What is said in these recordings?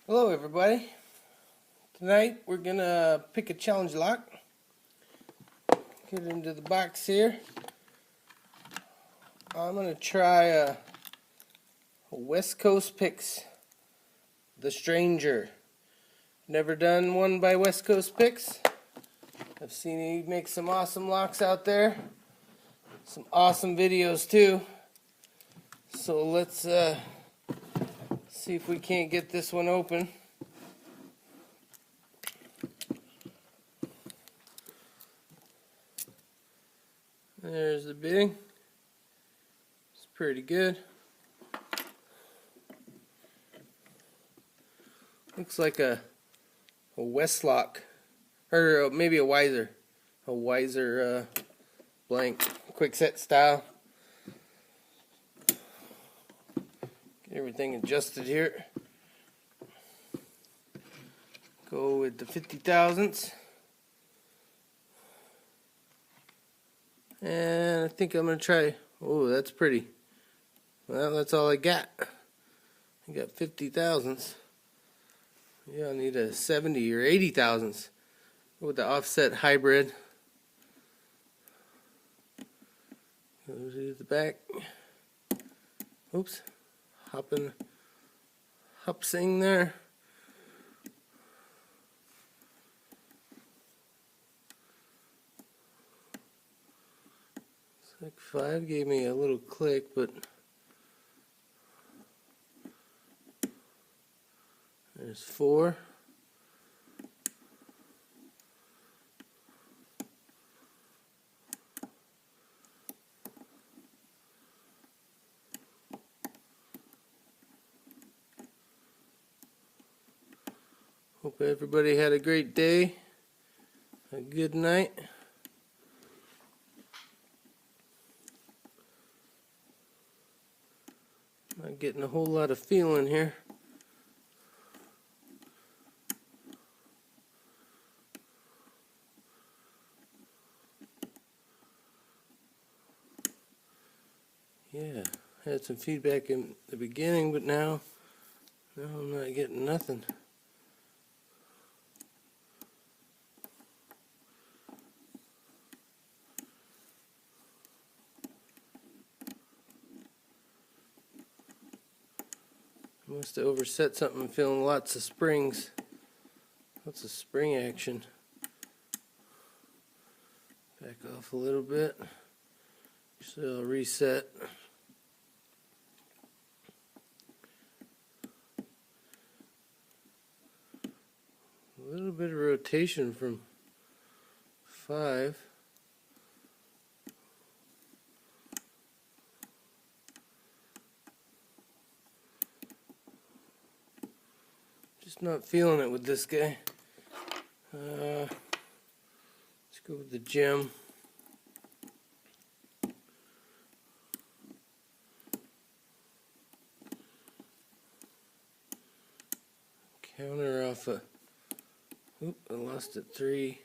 Hello everybody. Tonight we're gonna pick a challenge lock. Get into the box here. I'm gonna try a West Coast Picks, The Stranger. Never done one by West Coast Picks. I've seen he make some awesome locks out there. Some awesome videos too. So let's see if we can't get this one open. There's the bidding. It's pretty good. Looks like a Westlock, or maybe a Wiser blank quick set style. Get everything adjusted here. Go with the 50 thousandths. And I think I'm going to try, oh, that's pretty. Well, that's all I got. I got 50 thousandths. Yeah, I need a 70 or 80 thousandths with the offset hybrid. Go to the back. Oops. Hupsing there. Like 5 gave me a little click, but there's 4. Hope everybody had a great day, a good night. Not getting a whole lot of feeling here. Yeah, I had some feedback in the beginning, but now I'm not getting nothing. Must have overset something. I'm feeling lots of springs. Lots of spring action. Back off a little bit. So I'll reset. A little bit of rotation from 5. Just not feeling it with this guy. Let's go with the gem. Counter off a. Oop, I lost it 3.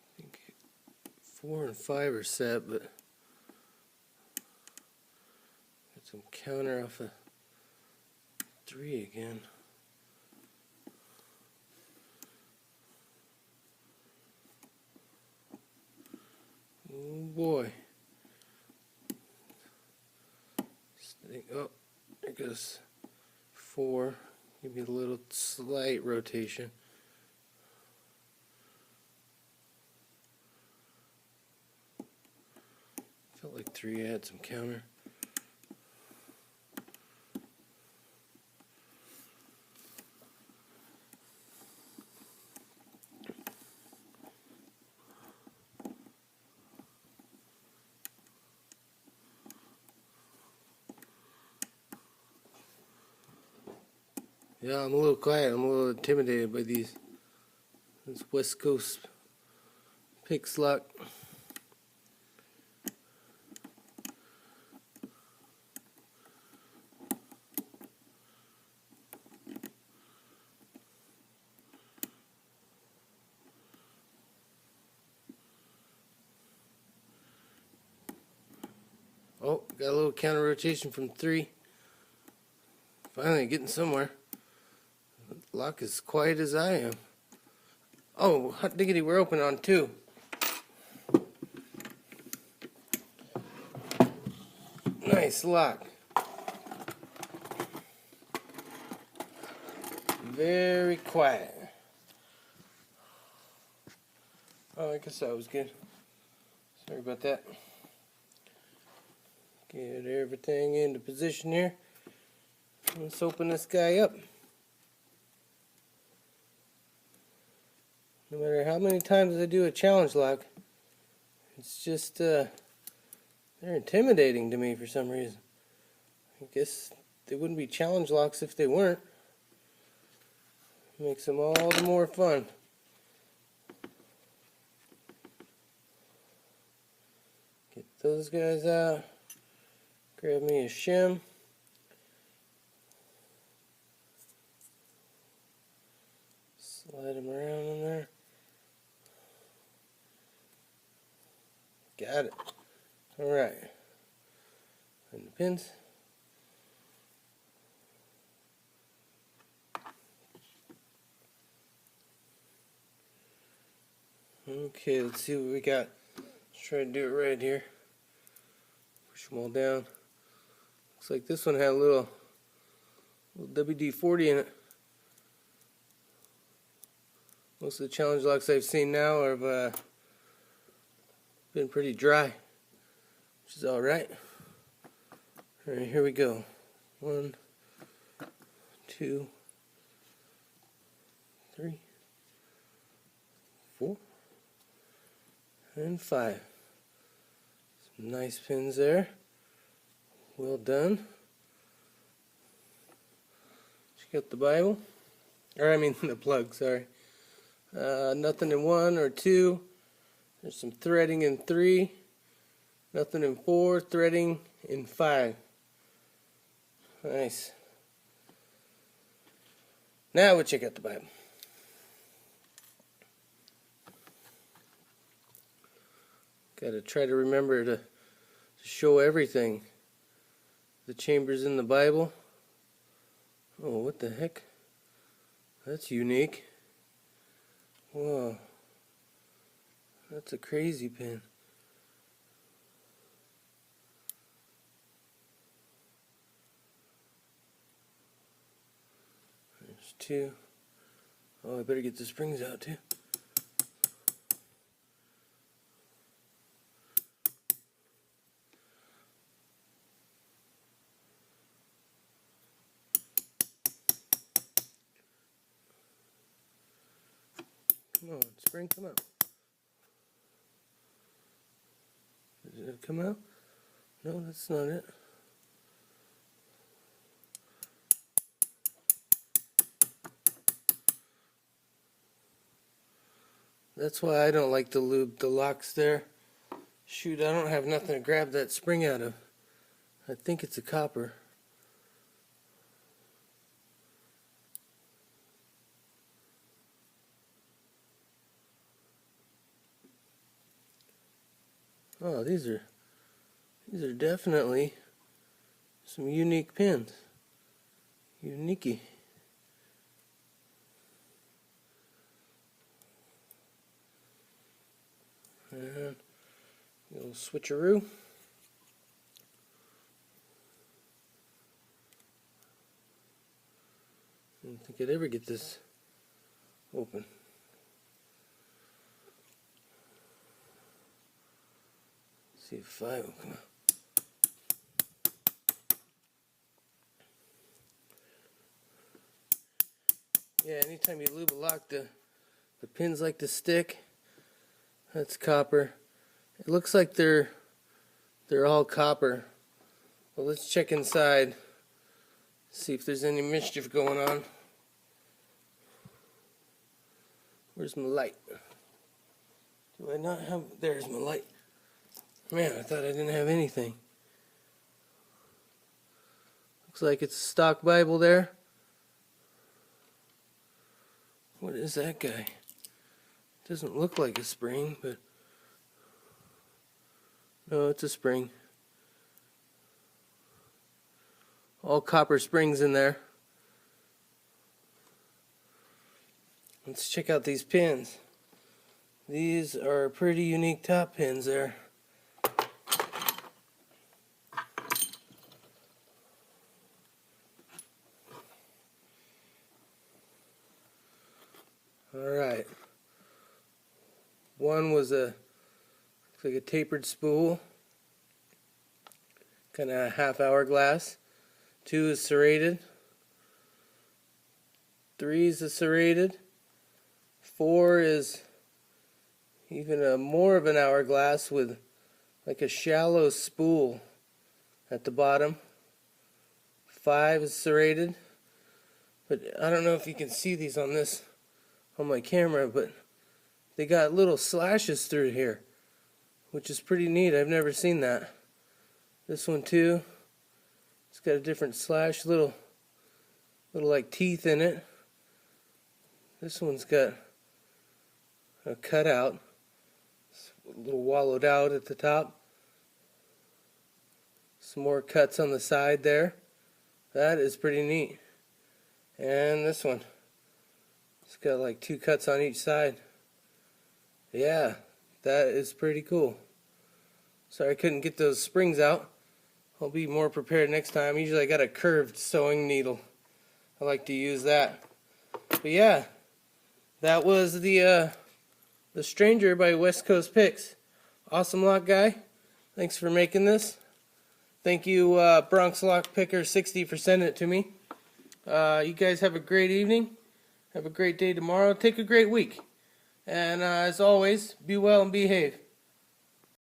I think 4 and 5 are set, but got some counter off a 3 again. Oh boy. Oh, there goes 4. Give me a little slight rotation. Felt like 3 had some counter. Yeah, I'm a little quiet. I'm a little intimidated by these. This West Coast Picks lock. Got a little counter rotation from 3. Finally getting somewhere. The lock is quiet as I am. Oh, hot diggity, we're open on 2. Nice lock. Very quiet. Oh, I guess that was good. Sorry about that. Get everything into position here. Let's open this guy up. No matter how many times I do a challenge lock, it's just, they're intimidating to me for some reason. I guess they wouldn't be challenge locks if they weren't. Makes them all the more fun. Get those guys out. Grab me a shim. Slide them around in there. Got it. Alright. And the pins. Okay, let's see what we got. Let's try to do it right here. Push them all down. Looks like this one had a little WD-40 in it. Most of the challenge locks I've seen now have been pretty dry, which is alright. Alright, here we go. 1, 2, 3, 4, and 5. Some nice pins there. Well done. Check out the Bible. Or I mean the plug, sorry. Nothing in 1 or 2. There's some threading in 3. Nothing in 4. Threading in 5. Nice. Now we'll check out the Bible. Gotta try to remember to show everything. The chambers in the Bible. Oh, what the heck? That's unique. Whoa. That's a crazy pin. There's 2. Oh, I better get the springs out too. Come on, spring, come out. Did it come out? No, that's not it. That's why I don't like to lube the locks there. Shoot, I don't have nothing to grab that spring out of. I think it's a copper. Oh, these are definitely some unique pins. Unique-y. And a little switcheroo. I don't think I'd ever get this open. See if 5 will come out. Yeah, anytime you lube a lock, the pins like to stick. That's copper. It looks like they're all copper. Well, let's check inside. See if there's any mischief going on. Where's my light? Do I not have... There's my light. Man, I thought I didn't have anything. Looks like it's a stock Bible there. What is that guy? Doesn't look like a spring, but... No, it's a spring. All copper springs in there. Let's check out these pins. These are pretty unique top pins there. Alright. One was looks like a tapered spool, kind of half hourglass. 2 is serrated. 3 is a serrated. 4 is even more of an hourglass with like a shallow spool at the bottom. 5 is serrated. But I don't know if you can see these on my camera, but they got little slashes through here, which is pretty neat. I've never seen that. This one too, it's got a different slash, little like teeth in it. This one's got a cutout, it's a little wallowed out at the top. Some more cuts on the side there. That is pretty neat. And this one, it's got like 2 cuts on each side. Yeah, that is pretty cool. Sorry I couldn't get those springs out. I'll be more prepared next time. Usually I got a curved sewing needle. I like to use that. But yeah, that was the Stranger by West Coast Picks. Awesome lock guy. Thanks for making this. Thank you Bronx Lock Picker 60 for sending it to me. You guys have a great evening. Have a great day tomorrow. Take a great week. And as always, be well and behave.